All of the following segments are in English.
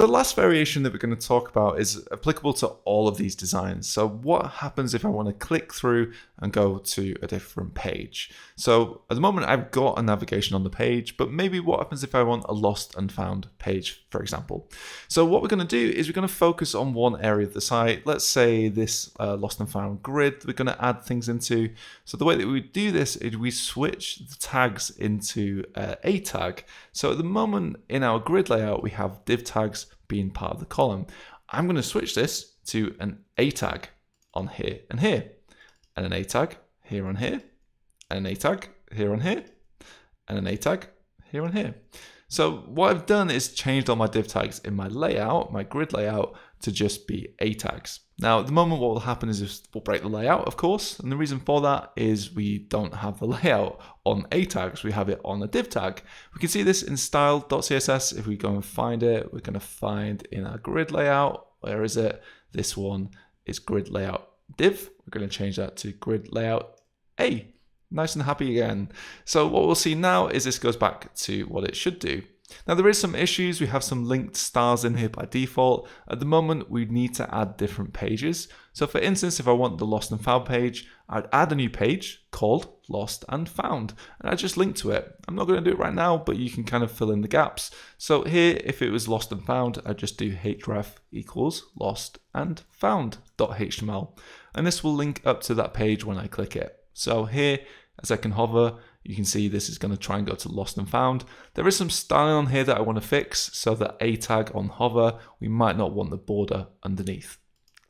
the last variation that we're going to talk about is applicable to all of these designs. So what happens if I want to click through and go to a different page? So at the moment I've got a navigation on the page, but maybe what happens if I want a lost and found page, for example? So what we're going to do is we're going to focus on one area of the site. Let's say this lost and found grid we're going to add things into. So the way that we do this is we switch the tags into a tag. So at the moment in our grid layout, we have div tags being part of the column. I'm going to switch this to an A tag on here and here, and an A tag here on here, and an A tag here on here, and an A tag here on here. So what I've done is changed all my div tags in my layout, my grid layout, to just be A tags. Now at the moment what will happen is we'll break the layout, of course, and the reason for that is we don't have the layout on A tags, we have it on a div tag. We can see this in style.css. If we go and find it, we're going to find in our grid layout, where is it? This one is grid layout div. We're going to change that to grid layout A. Nice and happy again. So what we'll see now is this goes back to what it should do. Now there is some issues. We have some linked stars in here by default. At the moment we need to add different pages. So for instance, if I want the lost and found page, I'd add a new page called lost and found, and I just link to it. I'm not going to do it right now, but you can kind of fill in the gaps. So here, if it was lost and found, I'd just do href equals lost and found.html, and this will link up to that page when I click it. So here, as I can hover, you can see this is going to try and go to lost and found. There is some styling on here that I want to fix, so that A tag on hover, we might not want the border underneath.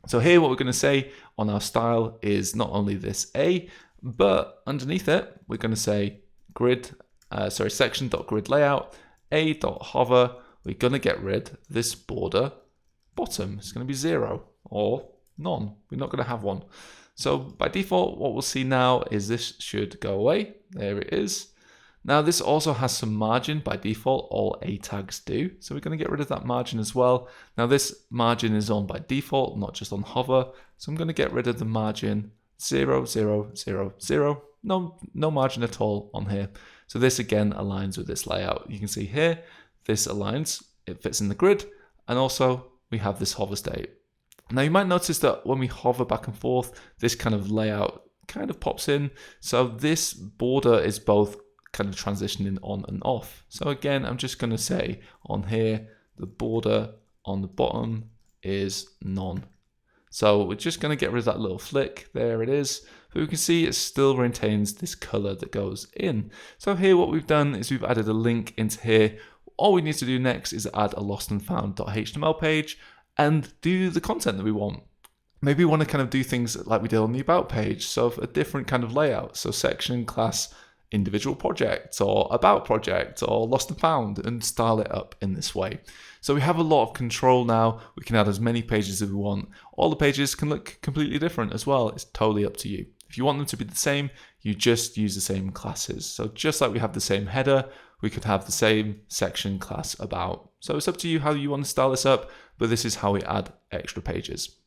So here what we're going to say on our style is not only this A, but underneath it, we're going to say section.grid layout, A.hover, we're going to get rid this border bottom. It's going to be 0 or none. We're not going to have one. So by default, what we'll see now is this should go away. There it is. Now this also has some margin by default, all A tags do. So we're going to get rid of that margin as well. Now this margin is on by default, not just on hover. So I'm going to get rid of the margin 0, 0, 0, 0. No margin at all on here. So this again aligns with this layout. You can see here, this aligns, it fits in the grid. And also we have this hover state. Now you might notice that when we hover back and forth, this kind of layout kind of pops in. So this border is both kind of transitioning on and off. So again, I'm just going to say on here, the border on the bottom is none. So we're just going to get rid of that little flick. There it is. But we can see it still retains this color that goes in. So here what we've done is we've added a link into here. All we need to do next is add a lost and found.html page and do the content that we want. Maybe we want to kind of do things like we did on the about page, so a different kind of layout. So section, class, individual project, or about project, or lost and found, and style it up in this way. So we have a lot of control now. We can add as many pages as we want. All the pages can look completely different as well. It's totally up to you. If you want them to be the same, you just use the same classes. So just like we have the same header, we could have the same section, class, about. So it's up to you how you want to style this up, but this is how we add extra pages.